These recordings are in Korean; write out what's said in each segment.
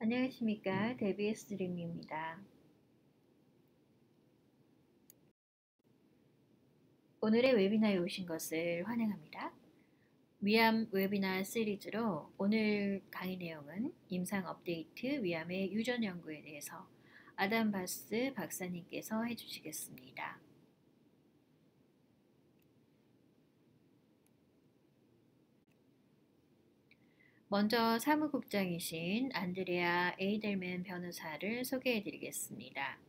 안녕하십니까. 데비스 드림입니다. 오늘의 웨비나에 오신 것을 환영합니다. 위암 웨비나 시리즈로 오늘 강의 내용은 임상 업데이트 위암의 유전 연구에 대해서 아담 바스 박사님께서 해주시겠습니다. 먼저 사무국장이신 안드레아 에이델맨 변호사를 소개해 드리겠습니다.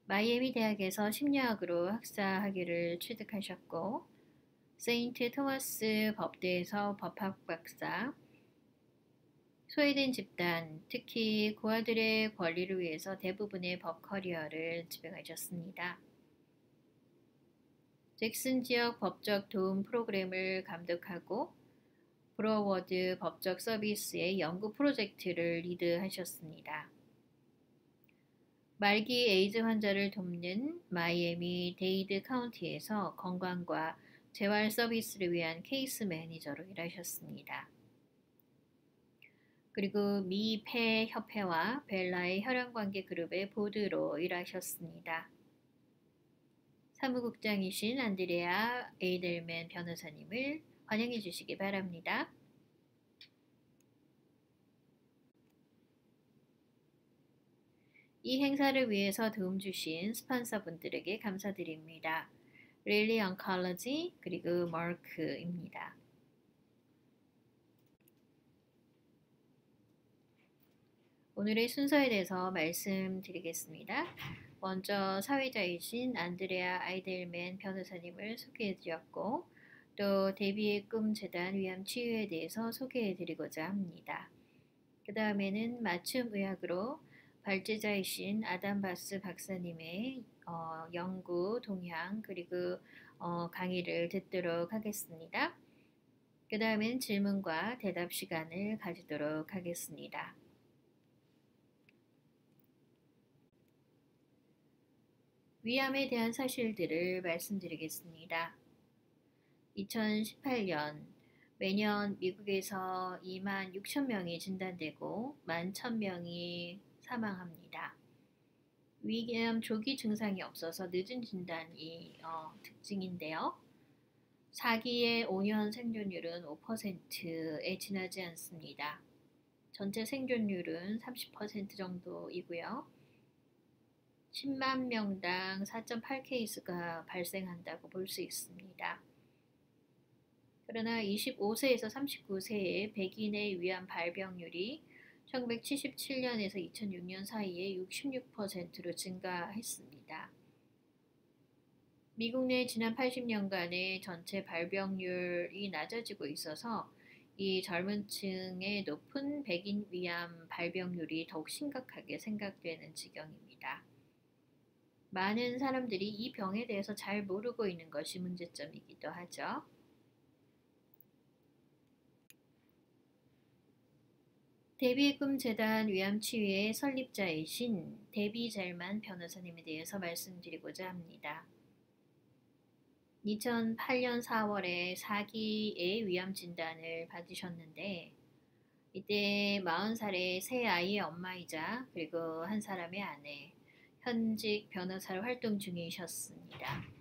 마이애미 대학에서 심리학으로 학사 학위를 취득하셨고 세인트 토마스 법대에서 법학 박사, 소외된 집단, 특히 고아들의 권리를 위해서 대부분의 법 커리어를 집행하셨습니다. 잭슨 지역 법적 도움 프로그램을 감독하고 브로워드 법적 서비스의 연구 프로젝트를 리드하셨습니다. 말기 에이즈 환자를 돕는 마이애미 데이드 카운티에서 건강과 재활 서비스를 위한 케이스 매니저로 일하셨습니다. 그리고 미 폐 협회와 벨라의 혈연관계 그룹의 보드로 일하셨습니다. 사무국장이신 안드레아 에이델맨 변호사님을 환영해 주시기 바랍니다. 이 행사를 위해서 도움 주신 스폰서분들에게 감사드립니다. 릴리 언컬러지 그리고 마크입니다. 오늘의 순서에 대해서 말씀드리겠습니다. 먼저 사회자이신 안드레아 아이델맨 변호사님을 소개해드렸고 또 데비의 꿈 재단 위암 치유에 대해서 소개해드리고자 합니다. 그 다음에는 맞춤 의학으로 발제자이신 아담 바스 박사님의 연구 동향 그리고 강의를 듣도록 하겠습니다. 그 다음엔 질문과 대답 시간을 가지도록 하겠습니다. 위암에 대한 사실들을 말씀드리겠습니다. 2018년 매년 미국에서 26,000명이 진단되고 11,000명이 사망합니다. 위암 조기 증상이 없어서 늦은 진단이 특징인데요. 4기의 5년 생존율은 5%에 지나지 않습니다. 전체 생존율은 30% 정도이고요. 10만 명당 4.8케이스가 발생한다고 볼 수 있습니다. 그러나 25세에서 39세의 백인의 위암 발병률이 1977년에서 2006년 사이에 66%로 증가했습니다. 미국 내 지난 80년간의 전체 발병률이 낮아지고 있어서 이 젊은 층의 높은 백인 위암 발병률이 더욱 심각하게 생각되는 지경입니다. 많은 사람들이 이 병에 대해서 잘 모르고 있는 것이 문제점이기도 하죠. 데비의 꿈 재단 위암 치유의 설립자이신 데비 젤만 변호사님에 대해서 말씀드리고자 합니다. 2008년 4월에 4기의 위암 진단을 받으셨는데 이때 40살의 세 아이의 엄마이자 그리고 한 사람의 아내, 현직 변호사로 활동 중이셨습니다.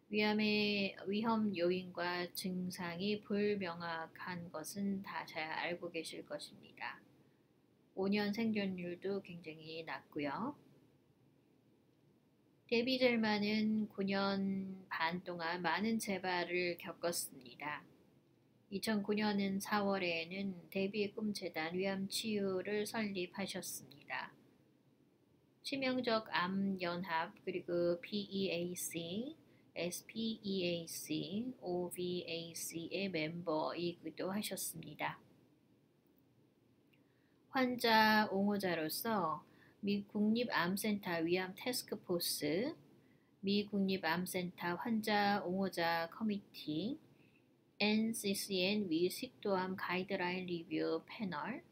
위암의 위험 요인과 증상이 불명확한 것은 다 잘 알고 계실 것입니다. 5년 생존율도 굉장히 낮고요. 데비 젤만은 9년 반 동안 많은 재발을 겪었습니다. 2009년 4월에는 데비의 꿈 재단 위암 치유를 설립하셨습니다. 치명적 암 연합 그리고 PEAC, SPEAC, OVAC의 멤버이기도 하셨습니다. 환자 옹호자로서 미 국립암센터 위암 태스크포스, 미 국립암센터 환자 옹호자 커미티, NCCN 위 식도암 가이드라인 리뷰 패널,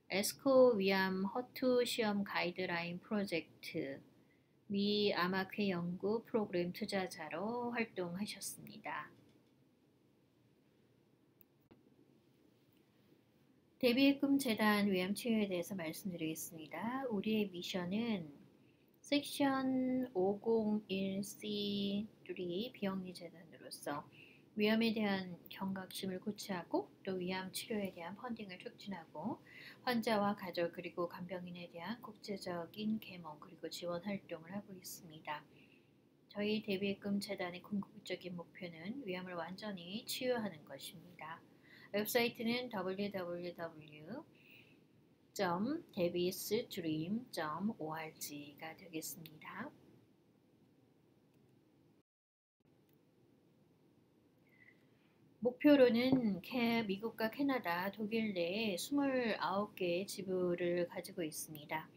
에스코 위암 허투 시험 가이드라인 프로젝트, 미 암학회 연구 프로그램 투자자로 활동하셨습니다. 대비의 꿈 재단 위암 치료에 대해서 말씀드리겠습니다. 우리의 미션은 섹션 501C3 비영리 재단으로서 위암에 대한 경각심을 고취하고 또 위암 치료에 대한 펀딩을 촉진하고 환자와 가족 그리고 간병인에 대한 국제적인 계몽 그리고 지원 활동을 하고 있습니다. 저희 대비의 꿈 재단의 궁극적인 목표는 위암을 완전히 치유하는 것입니다. 웹사이트는 www.davisdream.org가 되겠습니다. 목표로는 미국과 캐나다, 독일 내에 29개의 지부를 가지고 있습니다.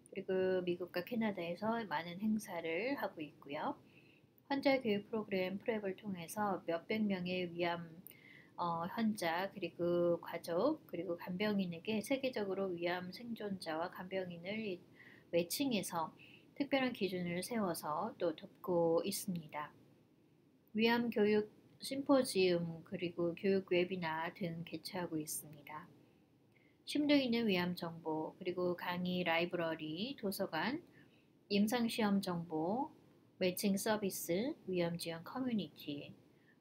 그리고 미국과 캐나다에서 많은 행사를 하고 있고요. 환자 교육 프로그램 프랩을 통해서 몇백 명의 위암 환자 그리고 가족 그리고 간병인에게 세계적으로 위암 생존자와 간병인을 매칭해서 특별한 기준을 세워서 또 돕고 있습니다. 위암 교육 심포지움 그리고 교육 웨비나 등 개최하고 있습니다. 심도 있는 위암 정보 그리고 강의 라이브러리, 도서관, 임상시험 정보, 매칭 서비스, 위험 지원 커뮤니티,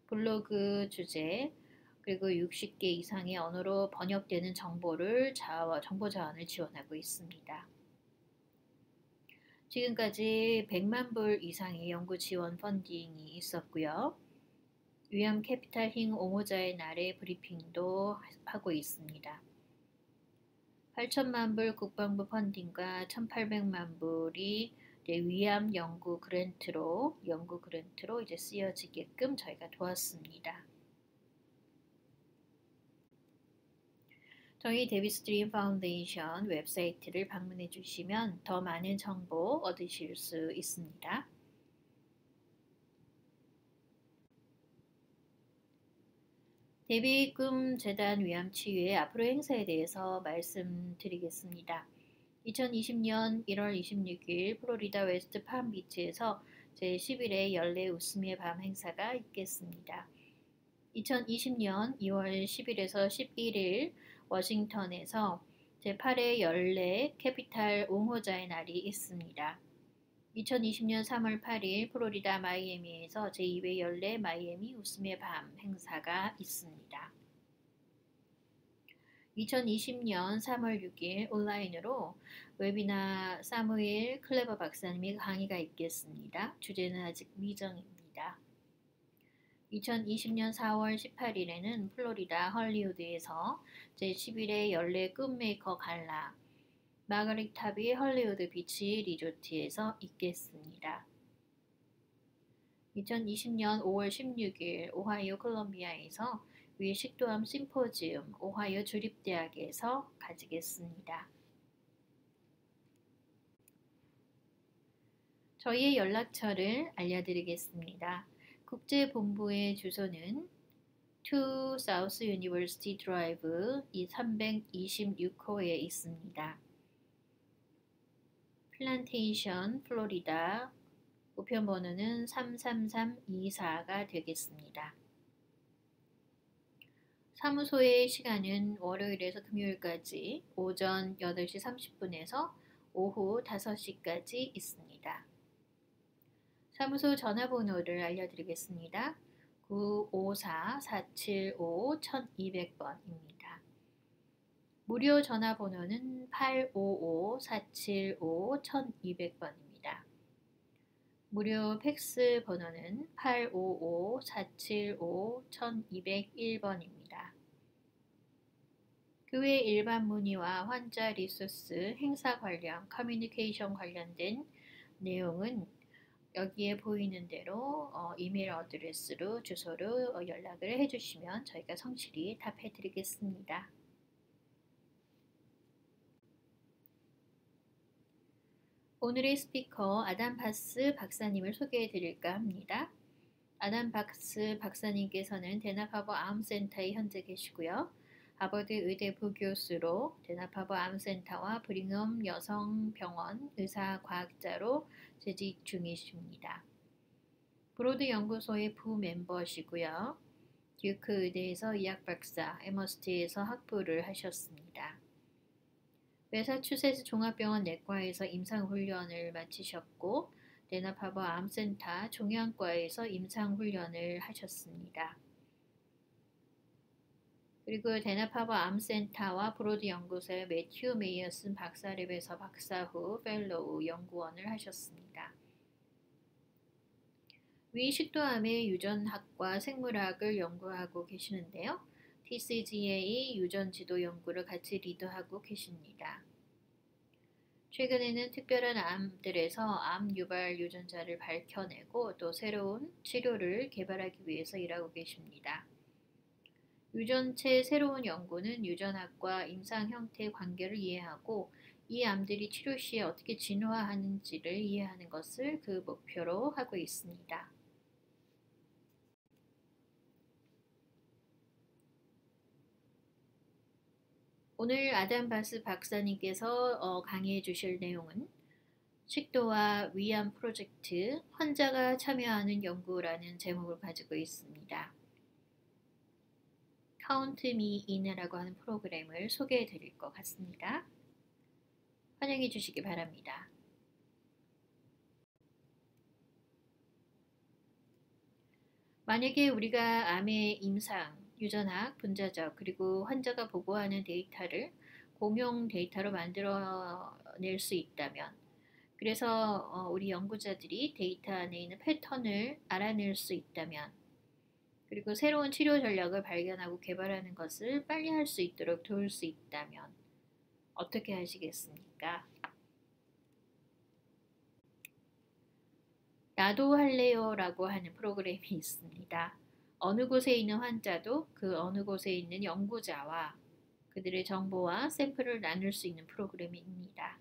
블로그 주제, 그리고 60개 이상의 언어로 번역되는 정보 자원을 지원하고 있습니다. 지금까지 100만 불 이상의 연구 지원 펀딩이 있었고요. 위암 캐피탈 힝 옹호자의 날의 브리핑도 하고 있습니다. 8천만 불 국방부 펀딩과 1,800만 불이 위암 연구 그랜트로 이제 쓰여지게끔 저희가 도왔습니다. 저희 데비스 드림 파운데이션 웹사이트를 방문해 주시면 더 많은 정보 얻으실 수 있습니다. 대비의 꿈 재단 위암 치유의 앞으로 행사에 대해서 말씀드리겠습니다. 2020년 1월 26일 플로리다 웨스트 팜비치에서 제11회 연례 웃음의 밤 행사가 있겠습니다. 2020년 2월 10일에서 11일 워싱턴에서 제8회 연례 캐피탈 옹호자의 날이 있습니다. 2020년 3월 8일 플로리다 마이애미에서 제2회 연례 마이애미 웃음의 밤 행사가 있습니다. 2020년 3월 6일 온라인으로 웨비나 사무엘 클레버 박사님의 강의가 있겠습니다. 주제는 아직 미정입니다. 2020년 4월 18일에는 플로리다 헐리우드에서 제11회 연례 꿈메이커 갈라 마가릿 탑이 헐리우드 비치 리조트에서 있겠습니다. 2020년 5월 16일 오하이오 콜롬비아에서 위식도암 심포지움 오하이오 주립대학에서 가지겠습니다. 저희의 연락처를 알려드리겠습니다. 국제본부의 주소는 2 South University Drive 326호에 있습니다. 플란테이션, 플로리다, 우편번호는 33324가 되겠습니다. 사무소의 시간은 월요일에서 금요일까지 오전 8시 30분에서 오후 5시까지 있습니다. 사무소 전화번호를 알려드리겠습니다. 954-475-1200번입니다. 무료 전화번호는 855-475-1200번입니다. 무료 팩스 번호는 855-475-1201번입니다. 교회 일반 문의와 환자 리소스, 행사 관련, 커뮤니케이션 관련된 내용은 여기에 보이는 대로 이메일 어드레스로 주소로 연락을 해주시면 저희가 성실히 답해드리겠습니다. 오늘의 스피커 아담 바스 박사님을 소개해 드릴까 합니다. 아담 바스 박사님께서는 데나파버 암센터에 현재 계시고요. 하버드 의대 부교수로 데나파버 암센터와 브링엄 여성병원 의사과학자로 재직 중이십니다. 브로드 연구소의 부멤버시고요. 듀크 의대에서 의학 박사, 에머스티에서 학부를 하셨습니다. 매사추세츠 종합병원 내과에서 임상훈련을 마치셨고 데나파버 암센터 종양과에서 임상훈련을 하셨습니다. 그리고 데나파버 암센터와 브로드 연구소의 매튜 메이어슨 박사랩에서 박사 후 펠로우 연구원을 하셨습니다. 위식도암의 유전학과 생물학을 연구하고 계시는데요. TCGA 유전지도 연구를 같이 리드하고 계십니다. 최근에는 특별한 암들에서 암 유발 유전자를 밝혀내고 또 새로운 치료를 개발하기 위해서 일하고 계십니다. 유전체 새로운 연구는 유전학과 임상 형태의 관계를 이해하고 이 암들이 치료 시에 어떻게 진화하는지를 이해하는 것을 그 목표로 하고 있습니다. 오늘 아담 바스 박사님께서 강의해 주실 내용은 식도와 위암 프로젝트 환자가 참여하는 연구라는 제목을 가지고 있습니다. Count Me In이라고 하는 프로그램을 소개해 드릴 것 같습니다. 환영해 주시기 바랍니다. 만약에 우리가 암의 임상, 유전학, 분자적, 그리고 환자가 보고하는 데이터를 공용 데이터로 만들어낼 수 있다면 그래서 우리 연구자들이 데이터 안에 있는 패턴을 알아낼 수 있다면 그리고 새로운 치료 전략을 발견하고 개발하는 것을 빨리 할 수 있도록 도울 수 있다면 어떻게 하시겠습니까? 나도 할래요 라고 하는 프로그램이 있습니다. 어느 곳에 있는 환자도 그 어느 곳에 있는 연구자와 그들의 정보와 샘플을 나눌 수 있는 프로그램입니다.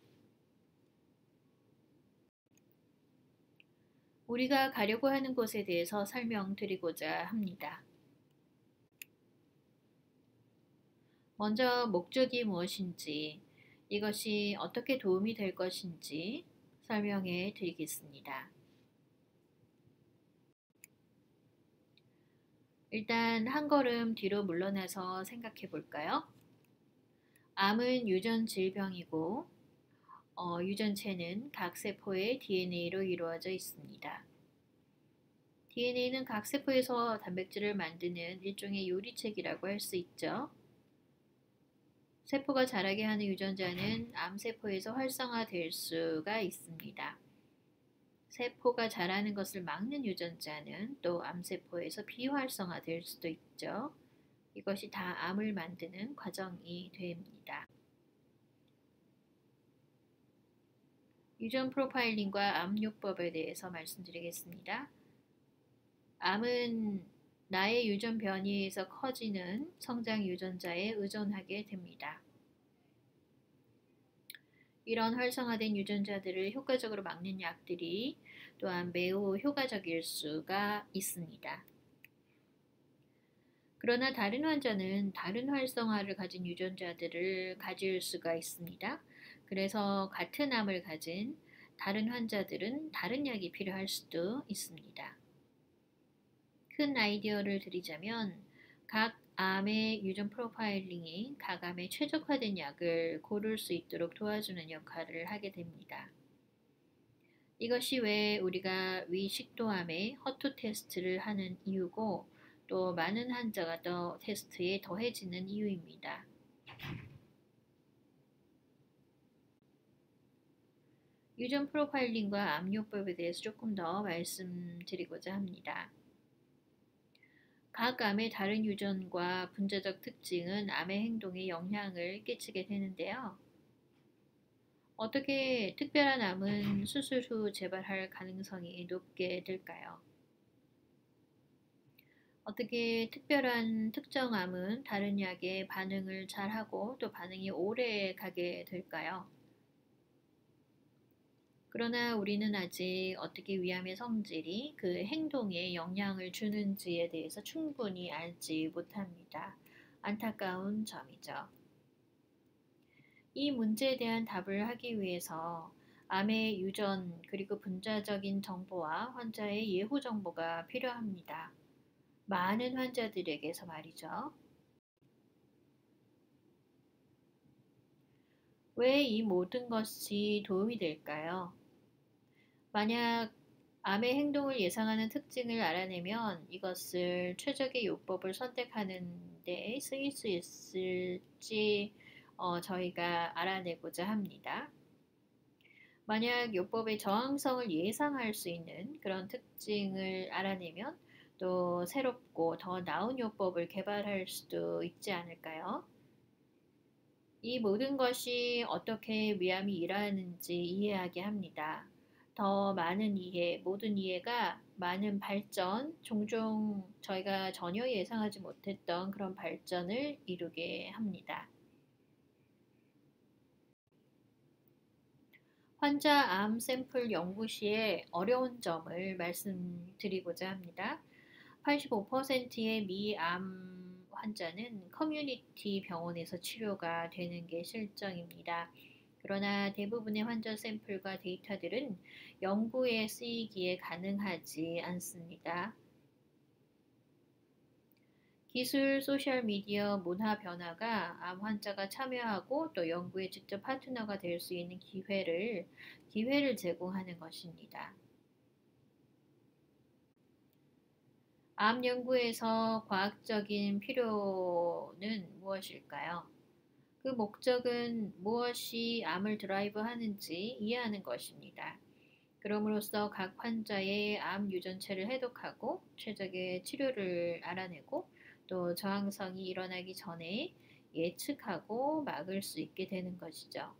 우리가 가려고 하는 곳에 대해서 설명드리고자 합니다. 먼저 목적이 무엇인지, 이것이 어떻게 도움이 될 것인지 설명해 드리겠습니다. 일단 한 걸음 뒤로 물러나서 생각해 볼까요? 암은 유전 질병이고 유전체는 각 세포의 DNA로 이루어져 있습니다. DNA는 각 세포에서 단백질을 만드는 일종의 요리책이라고 할 수 있죠. 세포가 자라게 하는 유전자는 암세포에서 활성화될 수가 있습니다. 세포가 자라는 것을 막는 유전자는 또 암세포에서 비활성화될 수도 있죠. 이것이 다 암을 만드는 과정이 됩니다. 유전 프로파일링과 암요법에 대해서 말씀드리겠습니다. 암은 나의 유전 변이에서 커지는 성장 유전자에 의존하게 됩니다. 이런 활성화된 유전자들을 효과적으로 막는 약들이 또한 매우 효과적일 수가 있습니다. 그러나 다른 환자는 다른 활성화를 가진 유전자들을 가질 수가 있습니다. 그래서 같은 암을 가진 다른 환자들은 다른 약이 필요할 수도 있습니다. 큰 아이디어를 드리자면 각 암의 유전 프로파일링이 각 암에 최적화된 약을 고를 수 있도록 도와주는 역할을 하게 됩니다. 이것이 왜 우리가 위식도암의 허투 테스트를 하는 이유고 또 많은 환자가 더 테스트에 더해지는 이유입니다. 유전 프로파일링과 암요법에 대해서 조금 더 말씀드리고자 합니다. 각 암의 다른 유전과 분자적 특징은 암의 행동에 영향을 끼치게 되는데요. 어떻게 특별한 암은 수술 후 재발할 가능성이 높게 될까요? 어떻게 특별한 특정 암은 다른 약에 반응을 잘하고 또 반응이 오래 가게 될까요? 그러나 우리는 아직 어떻게 위암의 성질이 그 행동에 영향을 주는지에 대해서 충분히 알지 못합니다. 안타까운 점이죠. 이 문제에 대한 답을 하기 위해서 암의 유전 그리고 분자적인 정보와 환자의 예후 정보가 필요합니다. 많은 환자들에게서 말이죠. 왜 이 모든 것이 도움이 될까요? 만약 암의 행동을 예상하는 특징을 알아내면 이것을 최적의 요법을 선택하는 데 쓰일 수 있을지 저희가 알아내고자 합니다. 만약 요법의 저항성을 예상할 수 있는 그런 특징을 알아내면 또 새롭고 더 나은 요법을 개발할 수도 있지 않을까요? 이 모든 것이 어떻게 위암이 일어나는지 이해하게 합니다. 더 많은 이해, 모든 이해가 많은 발전, 종종 저희가 전혀 예상하지 못했던 그런 발전을 이루게 합니다. 환자 암 샘플 연구 시에 어려운 점을 말씀드리고자 합니다. 85%의 미암 환자는 커뮤니티 병원에서 치료가 되는 게 실정입니다. 그러나 대부분의 환자 샘플과 데이터들은 연구에 쓰이기에 가능하지 않습니다. 기술, 소셜미디어, 문화 변화가 암 환자가 참여하고 또 연구에 직접 파트너가 될 수 있는 기회를 제공하는 것입니다. 암 연구에서 과학적인 필요는 무엇일까요? 그 목적은 무엇이 암을 드라이브 하는지 이해하는 것입니다. 그럼으로써 각 환자의 암 유전체를 해독하고 최적의 치료를 알아내고 또 저항성이 일어나기 전에 예측하고 막을 수 있게 되는 것이죠.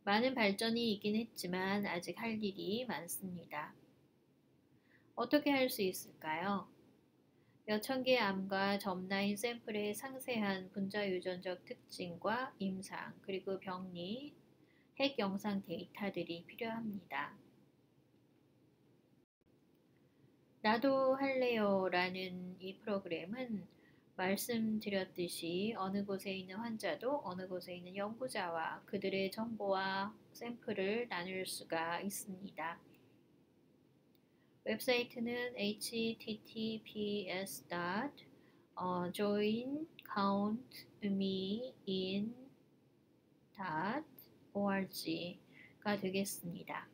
많은 발전이 있긴 했지만 아직 할 일이 많습니다. 어떻게 할 수 있을까요? 몇천 개의 암과 점라인 샘플의 상세한 분자 유전적 특징과 임상, 그리고 병리, 핵 영상 데이터들이 필요합니다. 나도 할래요라는 이 프로그램은 말씀드렸듯이 어느 곳에 있는 환자도 어느 곳에 있는 연구자와 그들의 정보와 샘플을 나눌 수가 있습니다. 웹사이트는 https://joinCountMeIn.org가 되겠습니다.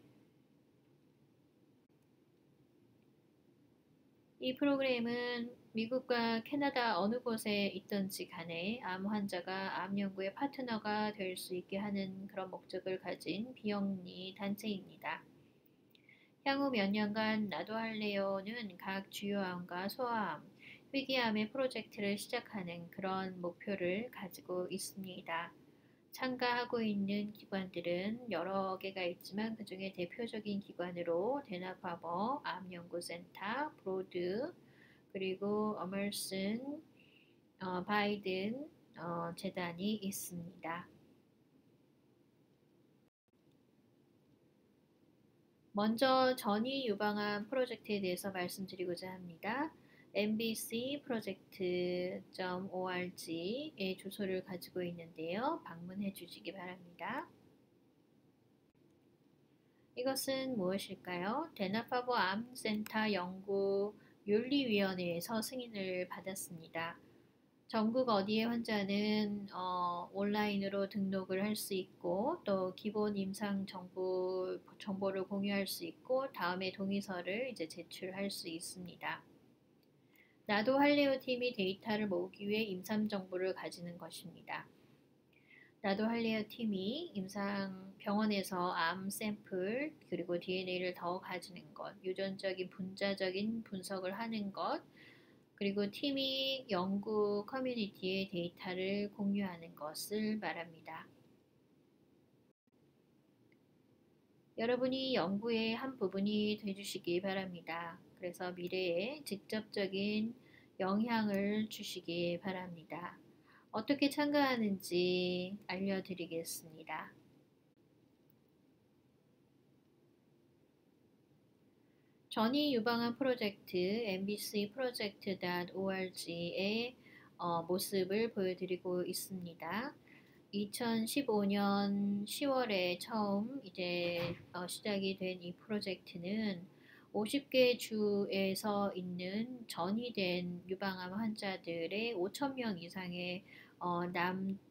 이 프로그램은 미국과 캐나다 어느 곳에 있든지 간에 암 환자가 암 연구의 파트너가 될 수 있게 하는 그런 목적을 가진 비영리 단체입니다. 향후 몇 년간 나도 할래요는 각 주요 암과 소아암, 위기암의 프로젝트를 시작하는 그런 목표를 가지고 있습니다. 참가하고 있는 기관들은 여러 개가 있지만 그 중에 대표적인 기관으로 데나파버 암연구센터, 브로드, 그리고 어머슨 바이든 재단이 있습니다. 먼저 전이 유방암 프로젝트에 대해서 말씀드리고자 합니다. mbcproject.org의 주소를 가지고 있는데요. 방문해 주시기 바랍니다. 이것은 무엇일까요? 데나파버 암센터 연구 윤리위원회에서 승인을 받았습니다. 전국 어디의 환자는 온라인으로 등록을 할 수 있고 또 기본 임상 정보를 공유할 수 있고 다음에 동의서를 이제 제출할 수 있습니다. 나도 할래요 팀이 데이터를 모으기 위해 임상 정보를 가지는 것입니다. 나도 할래요 팀이 임상 병원에서 암 샘플 그리고 DNA를 더 가지는 것, 유전적인 분자적인 분석을 하는 것, 그리고 팀이 연구 커뮤니티의 데이터를 공유하는 것을 말합니다. 여러분이 연구의 한 부분이 되주시기 바랍니다. 그래서 미래에 직접적인 영향을 주시기 바랍니다. 어떻게 참가하는지 알려드리겠습니다. 전이 유방암 프로젝트 mbcproject.org의 모습을 보여드리고 있습니다. 2015년 10월에 처음 이제 시작이 된 이 프로젝트는 50개 주에서 있는 전이된 유방암 환자들의 5,000명 이상의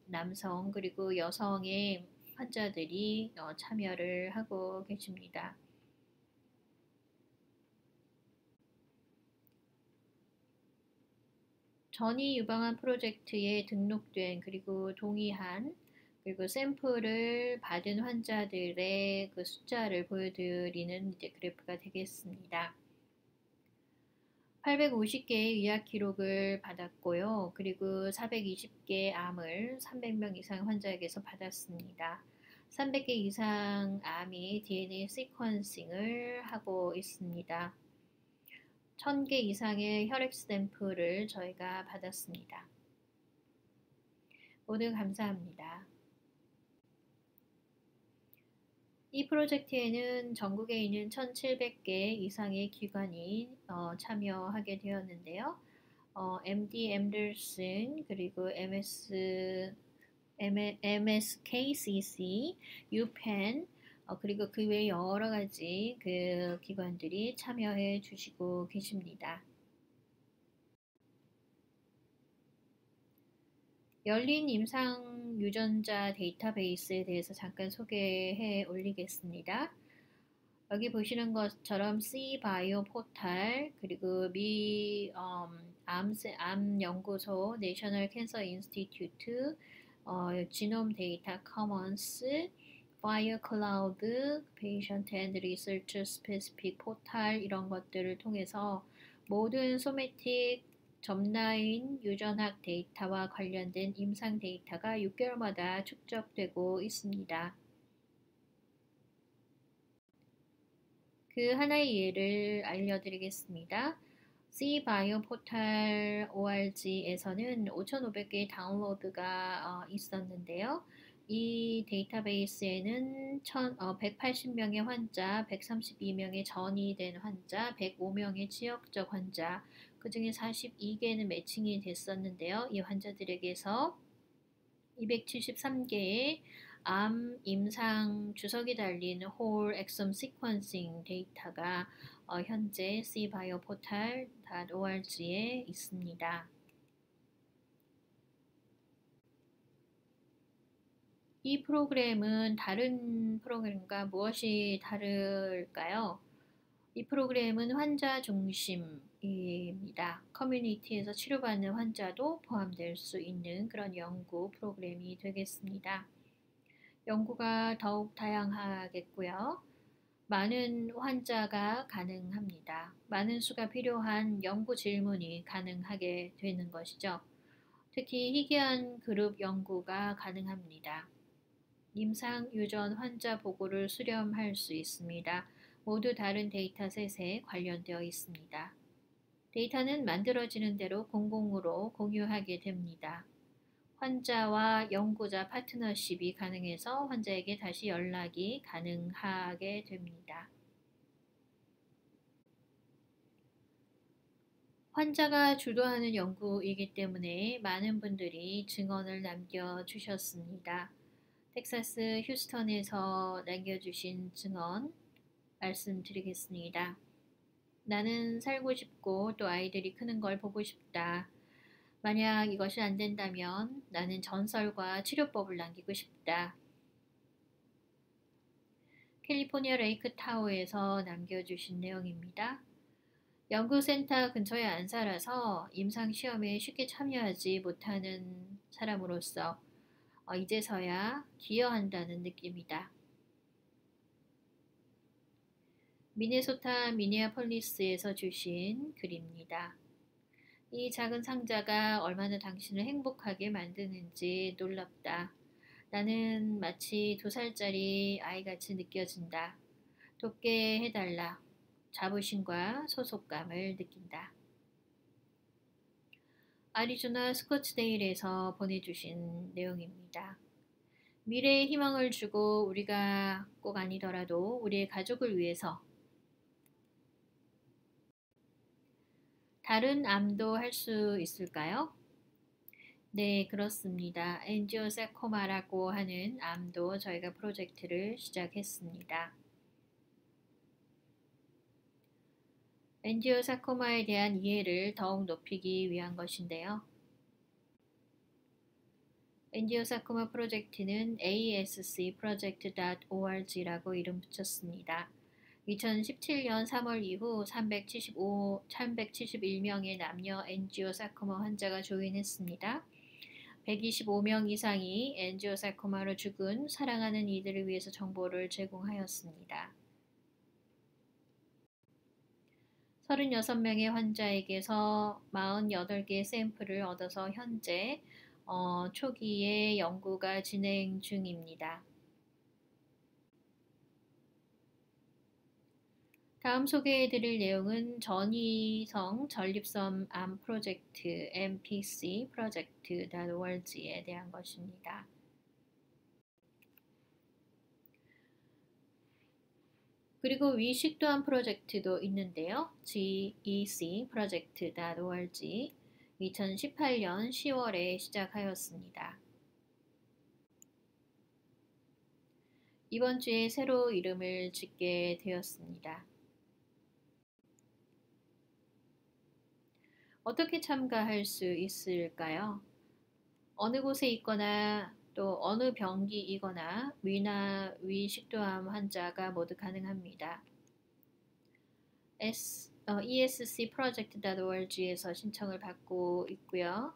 남성 그리고 여성의 환자들이 참여를 하고 계십니다. 전이 유방암 프로젝트에 등록된 그리고 동의한 그리고 샘플을 받은 환자들의 그 숫자를 보여드리는 이제 그래프가 되겠습니다. 850개의 의학 기록을 받았고요. 그리고 420개 암을 300명 이상 환자에게서 받았습니다. 300개 이상 암이 DNA 시퀀싱을 하고 있습니다. 1000개 이상의 혈액 샘플을 저희가 받았습니다. 모두 감사합니다. 이 프로젝트에는 전국에 있는 1700개 이상의 기관이 참여하게 되었는데요. MD 앤더슨 그리고 MSKCC, UPenn 그리고 그 외 여러 가지 그 기관들이 참여해 주시고 계십니다. 열린 임상 유전자 데이터베이스에 대해서 잠깐 소개해 올리겠습니다. 여기 보시는 것처럼 C바이오 포탈 그리고 암 연구소 내셔널 캔서 인스티튜트 지놈 데이터 커먼스 파이어 클라우드 페이션트 앤드 리서치 스페시픽 포탈 이런 것들을 통해서 모든 소매틱 점라인 유전학 데이터와 관련된 임상 데이터가 6개월마다 축적되고 있습니다. 그 하나의 예를 알려드리겠습니다. C바이오 포탈 org에서는 5,500개의 다운로드가 있었는데요. 이 데이터베이스에는 180명의 환자, 132명의 전이된 환자, 105명의 지역적 환자, 그 중에 42개는 매칭이 됐었는데요. 이 환자들에게서 273개의 암 임상 주석이 달린 홀 엑섬 시퀀싱 데이터가 현재 cbioportal.org에 있습니다. 이 프로그램은 다른 프로그램과 무엇이 다를까요? 이 프로그램은 환자 중심입니다. 커뮤니티에서 치료받는 환자도 포함될 수 있는 그런 연구 프로그램이 되겠습니다. 연구가 더욱 다양하겠고요. 많은 환자가 가능합니다. 많은 수가 필요한 연구 질문이 가능하게 되는 것이죠. 특히 희귀한 그룹 연구가 가능합니다. 임상 유전 환자 보고를 수렴할 수 있습니다. 모두 다른 데이터셋에 관련되어 있습니다. 데이터는 만들어지는 대로 공공으로 공유하게 됩니다. 환자와 연구자 파트너십이 가능해서 환자에게 다시 연락이 가능하게 됩니다. 환자가 주도하는 연구이기 때문에 많은 분들이 증언을 남겨주셨습니다. 텍사스 휴스턴에서 남겨주신 증언 말씀드리겠습니다. 나는 살고 싶고 또 아이들이 크는 걸 보고 싶다. 만약 이것이 안 된다면 나는 전설과 치료법을 남기고 싶다. 캘리포니아 레이크 타워에서 남겨주신 내용입니다. 연구센터 근처에 안 살아서 임상시험에 쉽게 참여하지 못하는 사람으로서 이제서야 기여한다는 느낌이다. 미네소타 미니애폴리스에서 주신 글입니다. 이 작은 상자가 얼마나 당신을 행복하게 만드는지 놀랍다. 나는 마치 2살짜리 아이같이 느껴진다. 돕게 해달라. 자부심과 소속감을 느낀다. 아리조나 스코츠데일에서 보내주신 내용입니다. 미래에 희망을 주고 우리가 꼭 아니더라도 우리의 가족을 위해서 다른 암도 할 수 있을까요? 네, 그렇습니다. 엔지오사코마라고 하는 암도 저희가 프로젝트를 시작했습니다. 엔지오사코마에 대한 이해를 더욱 높이기 위한 것인데요. 엔지오사코마 프로젝트는 ascproject.org라고 이름 붙였습니다. 2017년 3월 이후 371명의 남녀 엔지오사코마 환자가 조인했습니다. 125명 이상이 엔지오사코마로 죽은 사랑하는 이들을 위해서 정보를 제공하였습니다. 36명의 환자에게서 48개의 샘플을 얻어서 현재 초기의 연구가 진행 중입니다. 다음 소개해드릴 내용은 전이성 전립선 암 프로젝트 mpcproject.org에 대한 것입니다. 그리고 위식도암 프로젝트도 있는데요. gecproject.org 2018년 10월에 시작하였습니다. 이번 주에 새로 이름을 짓게 되었습니다. 어떻게 참가할 수 있을까요? 어느 곳에 있거나 또 어느 병기이거나 위나 위식도암 환자가 모두 가능합니다. escproject.org에서 신청을 받고 있고요.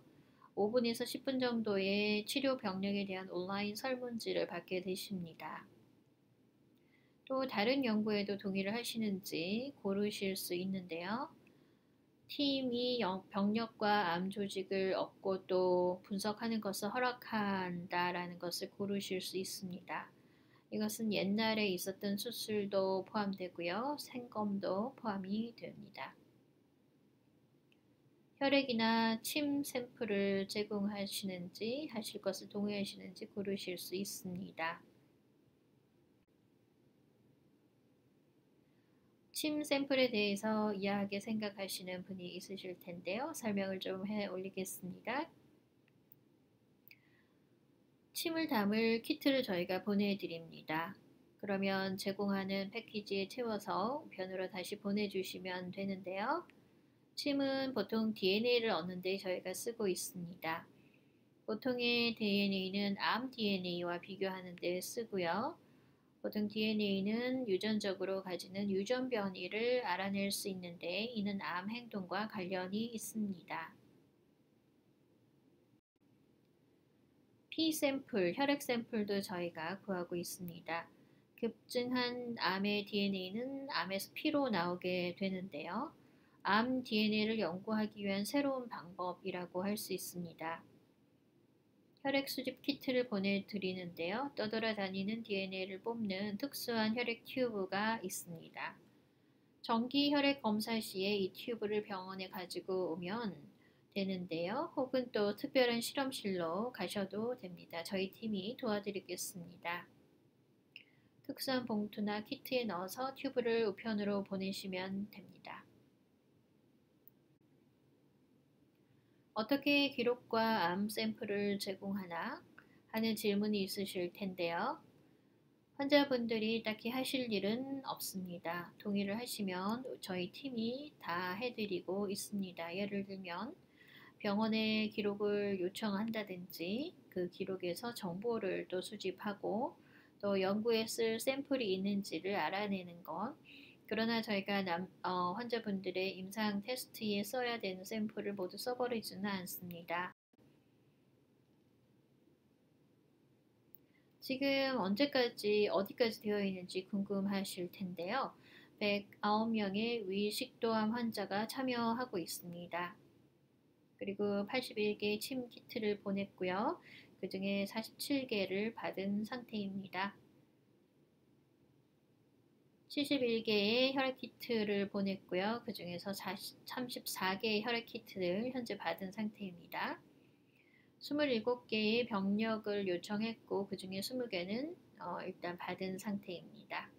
5분에서 10분 정도의 치료 병력에 대한 온라인 설문지를 받게 되십니다. 또 다른 연구에도 동의를 하시는지 고르실 수 있는데요. 팀이 병력과 암 조직을 얻고 또 분석하는 것을 허락한다라는 것을 고르실 수 있습니다. 이것은 옛날에 있었던 수술도 포함되고요. 생검도 포함이 됩니다. 혈액이나 침 샘플을 제공하시는지 하실 것을 동의하시는지 고르실 수 있습니다. 침 샘플에 대해서 이해하게 생각하시는 분이 있으실 텐데요. 설명을 좀 해 올리겠습니다. 침을 담을 키트를 저희가 보내드립니다. 그러면 제공하는 패키지에 채워서 우편으로 다시 보내주시면 되는데요. 침은 보통 DNA를 얻는 데 저희가 쓰고 있습니다. 보통의 DNA는 암 DNA와 비교하는 데 쓰고요. 보통 DNA는 유전적으로 가지는 유전 변이를 알아낼 수 있는데 이는 암 행동과 관련이 있습니다. 피 샘플, 혈액 샘플도 저희가 구하고 있습니다. 급증한 암의 DNA는 암에서 피로 나오게 되는데요. 암 DNA를 연구하기 위한 새로운 방법이라고 할 수 있습니다. 혈액 수집 키트를 보내드리는데요. 떠돌아다니는 DNA를 뽑는 특수한 혈액 튜브가 있습니다. 정기 혈액 검사 시에 이 튜브를 병원에 가지고 오면 되는데요. 혹은 또 특별한 실험실로 가셔도 됩니다. 저희 팀이 도와드리겠습니다. 특수한 봉투나 키트에 넣어서 튜브를 우편으로 보내시면 됩니다. 어떻게 기록과 암 샘플을 제공하나 하는 질문이 있으실 텐데요. 환자분들이 딱히 하실 일은 없습니다. 동의를 하시면 저희 팀이 다 해드리고 있습니다. 예를 들면 병원에 기록을 요청한다든지 그 기록에서 정보를 또 수집하고 또 연구에 쓸 샘플이 있는지를 알아내는 것. 그러나 저희가 환자분들의 임상 테스트에 써야 되는 샘플을 모두 써버리지는 않습니다. 지금 언제까지 어디까지 되어 있는지 궁금하실 텐데요. 109명의 위식도암 환자가 참여하고 있습니다. 그리고 81개의 침 키트를 보냈고요. 그 중에 47개를 받은 상태입니다. 71개의 혈액 키트를 보냈고요. 그 중에서 34개의 혈액 키트를 현재 받은 상태입니다. 27개의 병력을 요청했고 그 중에 20개는 일단 받은 상태입니다.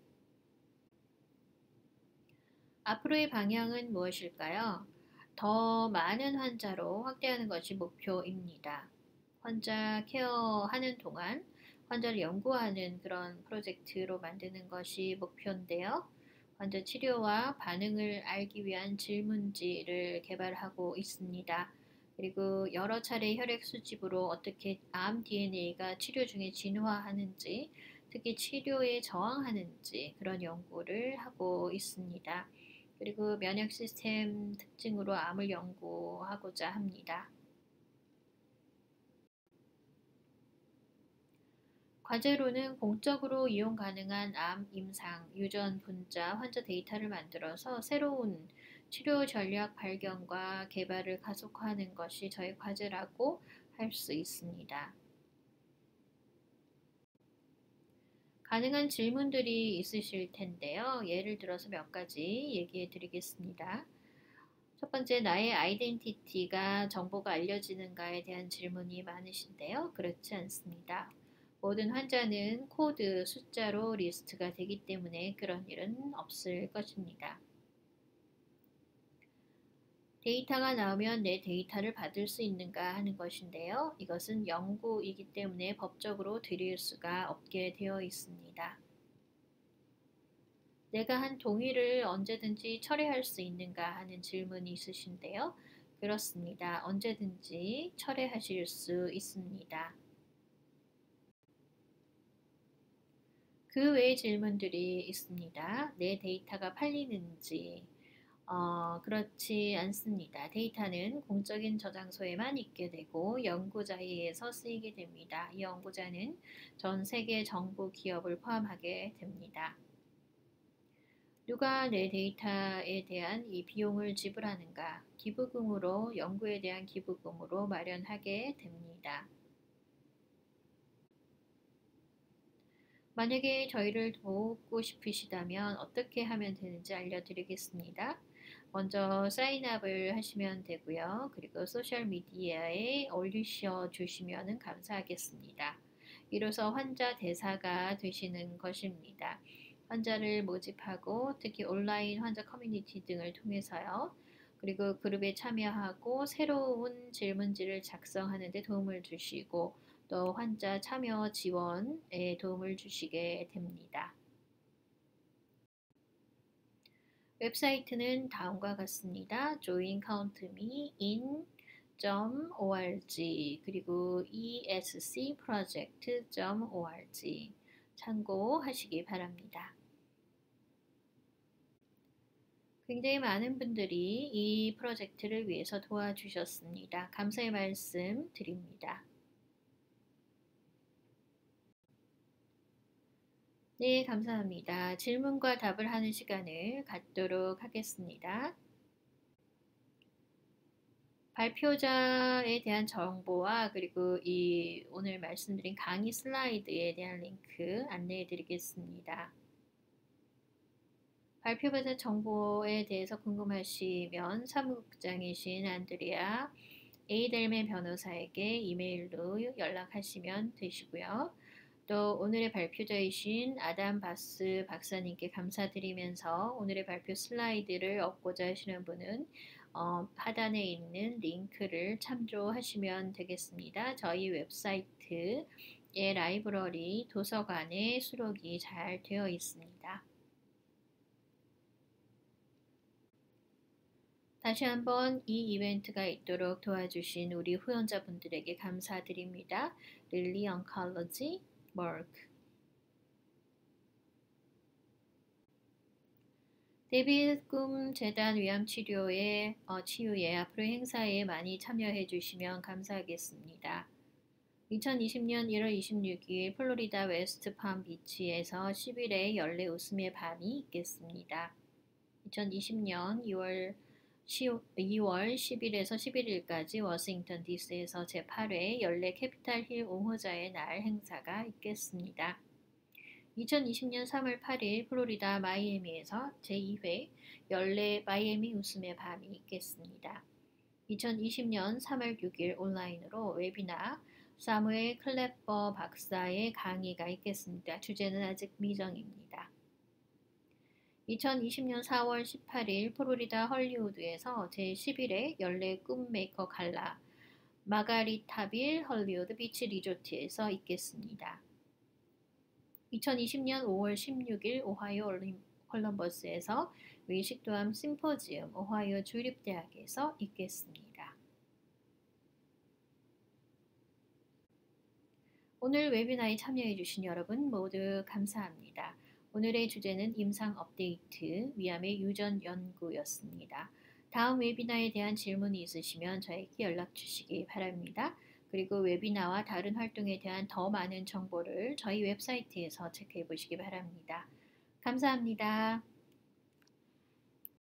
앞으로의 방향은 무엇일까요? 더 많은 환자로 확대하는 것이 목표입니다. 환자 케어하는 동안 환자를 연구하는 그런 프로젝트로 만드는 것이 목표인데요. 환자 치료와 반응을 알기 위한 질문지를 개발하고 있습니다. 그리고 여러 차례 혈액 수집으로 어떻게 암 DNA가 치료 중에 진화하는지, 특히 치료에 저항하는지 그런 연구를 하고 있습니다. 그리고 면역 시스템 특징으로 암을 연구하고자 합니다. 과제로는 공적으로 이용 가능한 암, 임상, 유전, 분자, 환자 데이터를 만들어서 새로운 치료 전략 발견과 개발을 가속화하는 것이 저희 과제라고 할 수 있습니다. 가능한 질문들이 있으실 텐데요. 예를 들어서 몇 가지 얘기해 드리겠습니다. 첫 번째, 나의 아이덴티티가 정보가 알려지는가에 대한 질문이 많으신데요. 그렇지 않습니다. 모든 환자는 코드, 숫자로 리스트가 되기 때문에 그런 일은 없을 것입니다. 데이터가 나오면 내 데이터를 받을 수 있는가 하는 것인데요. 이것은 연구이기 때문에 법적으로 드릴 수가 없게 되어 있습니다. 내가 한 동의를 언제든지 철회할 수 있는가 하는 질문이 있으신데요. 그렇습니다. 언제든지 철회하실 수 있습니다. 그 외의 질문들이 있습니다. 내 데이터가 팔리는지, 그렇지 않습니다. 데이터는 공적인 저장소에만 있게 되고 연구자에 의해서 쓰이게 됩니다. 이 연구자는 전 세계 정부 기업을 포함하게 됩니다. 누가 내 데이터에 대한 이 비용을 지불하는가? 기부금으로, 연구에 대한 기부금으로 마련하게 됩니다. 만약에 저희를 돕고 싶으시다면 어떻게 하면 되는지 알려드리겠습니다. 먼저 사인업을 하시면 되고요. 그리고 소셜미디어에 올리셔 주시면 감사하겠습니다. 이로써 환자 대사가 되시는 것입니다. 환자를 모집하고 특히 온라인 환자 커뮤니티 등을 통해서요. 그리고 그룹에 참여하고 새로운 질문지를 작성하는 데 도움을 주시고 또 환자 참여 지원에 도움을 주시게 됩니다. 웹사이트는 다음과 같습니다. joincountmein.org 그리고 escproject.org 참고하시기 바랍니다. 굉장히 많은 분들이 이 프로젝트를 위해서 도와주셨습니다. 감사의 말씀 드립니다. 네, 감사합니다. 질문과 답을 하는 시간을 갖도록 하겠습니다. 발표자에 대한 정보와 그리고 이 오늘 말씀드린 강의 슬라이드에 대한 링크 안내해 드리겠습니다. 발표자 정보에 대해서 궁금하시면 사무국장이신 안드레아 에이델맨 변호사에게 이메일로 연락하시면 되시고요. 또 오늘의 발표자이신 아담 바스 박사님께 감사드리면서 오늘의 발표 슬라이드를 얻고자 하시는 분은 하단에 있는 링크를 참조하시면 되겠습니다. 저희 웹사이트의 라이브러리 도서관에 수록이 잘 되어 있습니다. 다시 한번 이 이벤트가 있도록 도와주신 우리 후원자분들에게 감사드립니다. 릴리 언컬러지, 머크 데이비드 꿈 재단 위암 치료에 치유에 앞으로 행사에 많이 참여해 주시면 감사하겠습니다. 2020년 1월 26일 플로리다 웨스트 팜 비치에서 10일에 열레 웃음의 밤이 있겠습니다. 2020년 2월 10일에서 11일까지 워싱턴 DC에서 제8회 열레 캐피탈 힐 옹호자의 날 행사가 있겠습니다. 2020년 3월 8일 플로리다 마이애미에서 제2회 열레 마이애미 웃음의 밤이 있겠습니다. 2020년 3월 6일 온라인으로 웨비나 사무엘 클래퍼 박사의 강의가 있겠습니다. 주제는 아직 미정입니다. 2020년 4월 18일 플로리다 헐리우드에서 제11회 열레 꿈메이커 갈라 마가리타빌 헐리우드 비치 리조트에서 있겠습니다. 2020년 5월 16일 오하이오 콜럼버스에서, 의식도암 심포지움 오하이오 주립대학에서 있겠습니다. 오늘 웨비나에 참여해주신 여러분 모두 감사합니다. 오늘의 주제는 임상 업데이트, 위암의 유전 연구였습니다. 다음 웨비나에 대한 질문이 있으시면 저에게 연락 주시기 바랍니다. 그리고 웨비나와 다른 활동에 대한 더 많은 정보를 저희 웹사이트에서 체크해 보시기 바랍니다. 감사합니다.